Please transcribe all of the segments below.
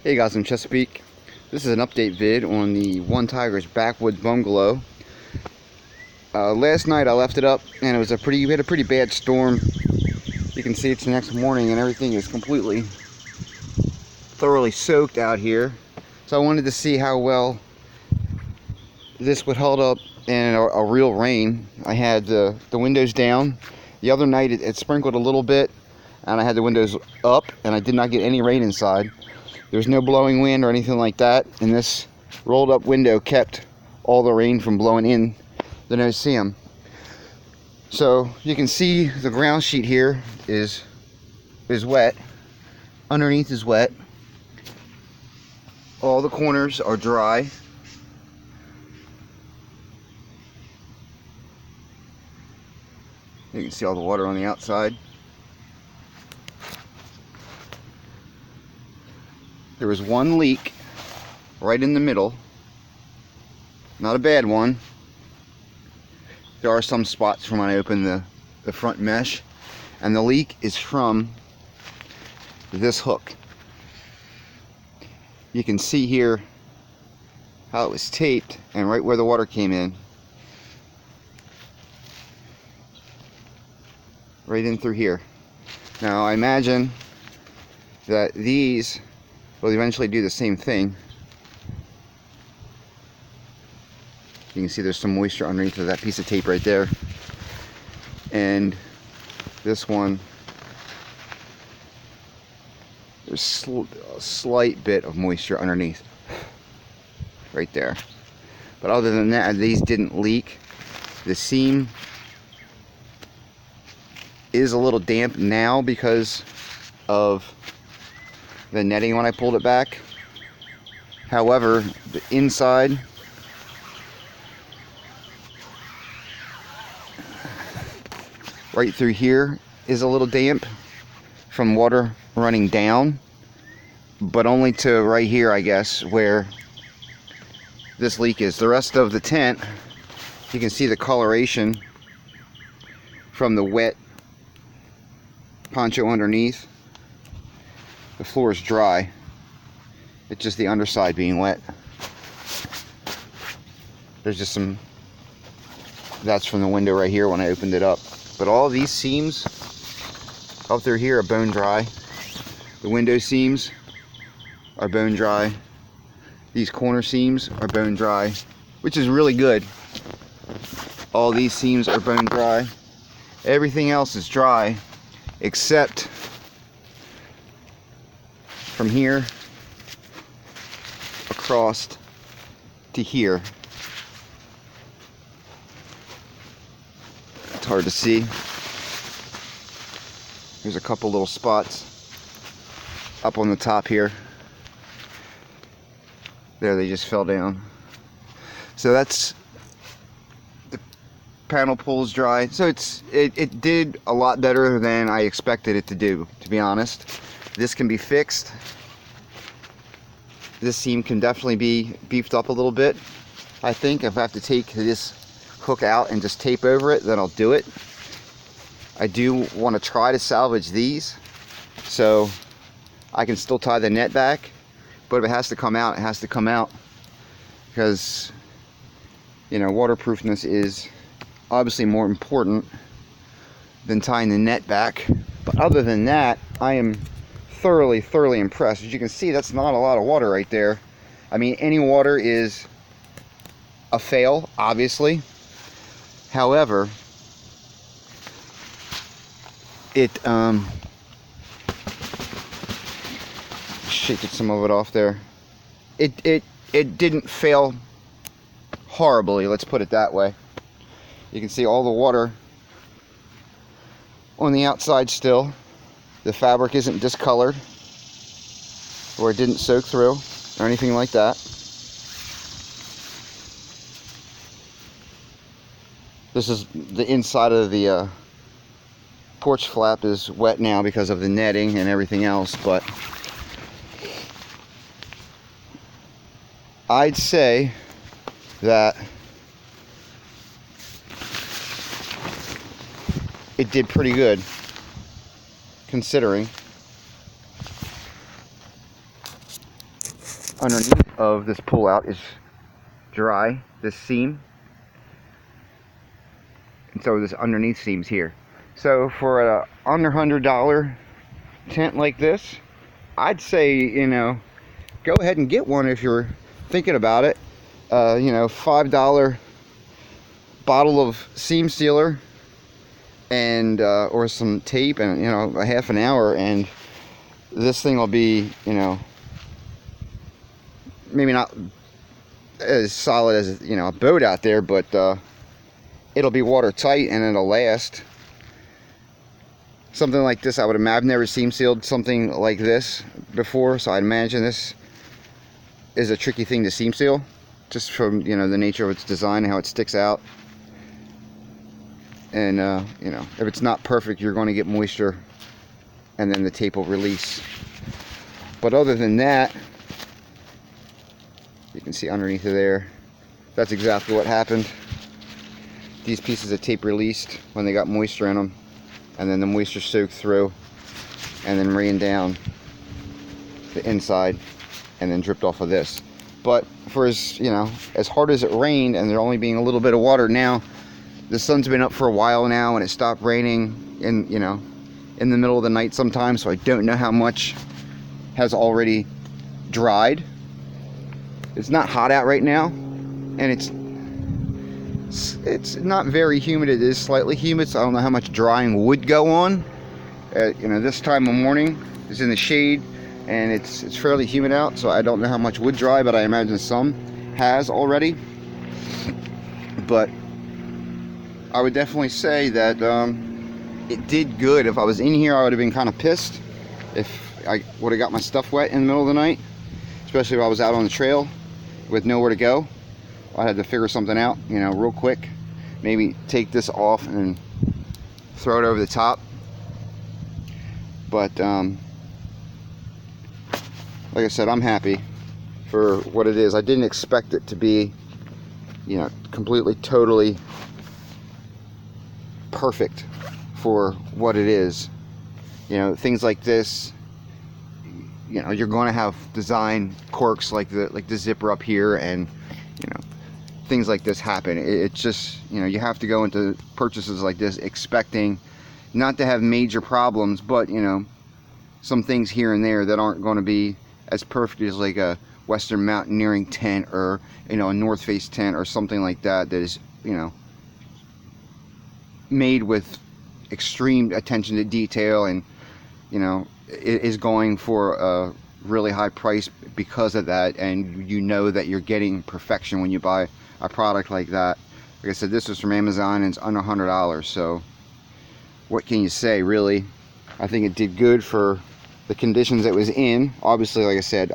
Hey guys, I'm Chesapeake. This is an update vid on the OneTigris Backwoods Bungalow. Last night I left it up and we had a pretty bad storm. You can see it's the next morning and everything is completely thoroughly soaked out here. So I wanted to see how well this would hold up in a real rain. I had the windows down. The other night it sprinkled a little bit and I had the windows up and I did not get any rain inside. There's no blowing wind or anything like that, and this rolled up window kept all the rain from blowing in the no-see-um. So you can see the ground sheet here is wet. Underneath is wet. All the corners are dry. You can see all the water on the outside. There was one leak right in the middle. Not a bad one. There are some spots from when I opened the front mesh, and the leak is from this hook. You can see here how it was taped and right where the water came in. Right in through here. Now I imagine that these will eventually do the same thing. You can see there's some moisture underneath of that piece of tape right there. And this one, there's a slight bit of moisture underneath. Right there. But other than that, these didn't leak. The seam is a little damp now because of the netting when I pulled it back. However, the inside right through here is a little damp from water running down, but only to right here, I guess, where this leak is. The rest of the tent, you can see the coloration from the wet poncho underneath. The floor is dry. It's just the underside being wet. There's just some, that's from the window right here when I opened it up. But all these seams up through here are bone dry. The window seams are bone dry. These corner seams are bone dry, which is really good. All these seams are bone dry. Everything else is dry except from here across to here. It's hard to see. There's a couple little spots up on the top here. There, they just fell down. So that's, the panel pull is dry. So it did a lot better than I expected it to do, to be honest. This can be fixed. This seam can definitely be beefed up a little bit. I think if I have to take this hook out and just tape over it, then I'll do it. I do want to try to salvage these so I can still tie the net back, but if it has to come out, it has to come out, because, you know, waterproofness is obviously more important than tying the net back. But other than that, I am thoroughly impressed. As you can see, that's not a lot of water right there. I mean, any water is a fail, obviously. However, it shake some of it off there. It didn't fail horribly, let's put it that way. You can see all the water on the outside still. The fabric isn't discolored, or it didn't soak through, or anything like that. This is the inside of the porch flap is wet now because of the netting and everything else, but I'd say that it did pretty good, considering. underneath of this pull-out is dry, this seam, and so this underneath seam's here. So for a under $100 tent like this, I'd say, you know, go ahead and get one if you're thinking about it. You know, $5 bottle of seam sealer and or some tape, and, you know, a half an hour, and this thing will be, you know, maybe not as solid as, you know, a boat out there, but it'll be watertight and it'll last. Something like this, I would imagine, I've never seam sealed something like this before, so I imagine this is a tricky thing to seam seal, just from, you know, the nature of its design and how it sticks out. And you know, if it's not perfect, you're going to get moisture and then the tape will release. But other than that, you can see underneath of there, that's exactly what happened. These pieces of tape released when they got moisture in them, and then the moisture soaked through and then rained down the inside and then dripped off of this. But for, as you know, as hard as it rained, and there only being a little bit of water now, the sun's been up for a while now, and it stopped raining in, you know, in the middle of the night sometimes, so I don't know how much has already dried. It's not hot out right now, and it's not very humid. It is slightly humid, so I don't know how much drying would go on. You know, this time of morning is in the shade, and it's fairly humid out, so I don't know how much would dry, but I imagine some has already. But I would definitely say that it did good. If I was in here, I would have been kind of pissed if I would have got my stuff wet in the middle of the night, especially if I was out on the trail with nowhere to go. I had to figure something out, you know, real quick. Maybe take this off and throw it over the top. But like I said, I'm happy for what it is. I didn't expect it to be, you know, completely, totally perfect for what it is. You know, things like this, you know, you're going to have design quirks like the zipper up here, and, you know, things like this happen. It's just, you know, you have to go into purchases like this expecting not to have major problems, but, you know, some things here and there that aren't going to be as perfect as like a Western mountaineering tent, or, you know, a North Face tent or something like that, that is, you know, made with extreme attention to detail, and, you know, it is going for a really high price because of that, and you know that you're getting perfection when you buy a product like that. Like I said, this was from Amazon and it's under $100, so what can you say, really? I think it did good for the conditions it was in. Obviously, like I said,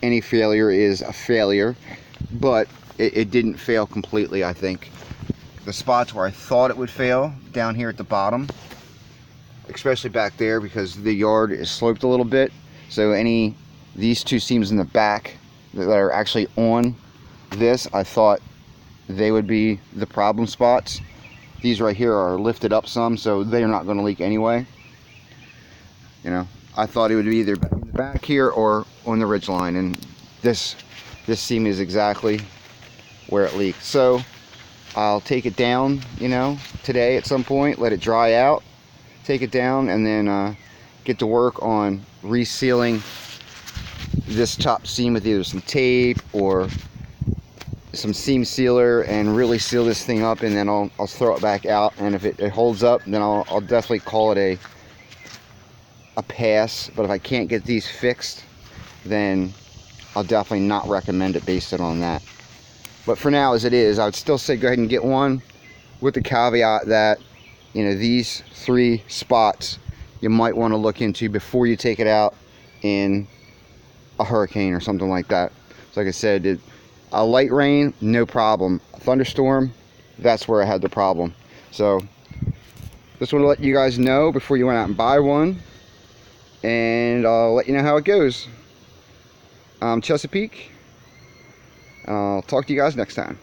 any failure is a failure, but it didn't fail completely. I think the spots where I thought it would fail, down here at the bottom, especially back there, because the yard is sloped a little bit, so these two seams in the back that are actually on this, I thought they would be the problem spots. These right here are lifted up some, so they're not going to leak anyway. You know, I thought it would be either in the back here or on the ridge line, and this seam is exactly where it leaked. So I'll take it down, you know, today at some point, let it dry out, take it down, and then get to work on resealing this top seam with either some tape or some seam sealer, and really seal this thing up, and then I'll throw it back out. And if it holds up, then I'll definitely call it a pass. But if I can't get these fixed, then I'll definitely not recommend it based on that. But for now, as it is, I would still say go ahead and get one, with the caveat that, you know, these 3 spots you might want to look into before you take it out in a hurricane or something like that. So like I said, a light rain, no problem. A thunderstorm, that's where I had the problem. So just want to let you guys know before you went out and buy one, and I'll let you know how it goes. I'm Chesapeake. I'll talk to you guys next time.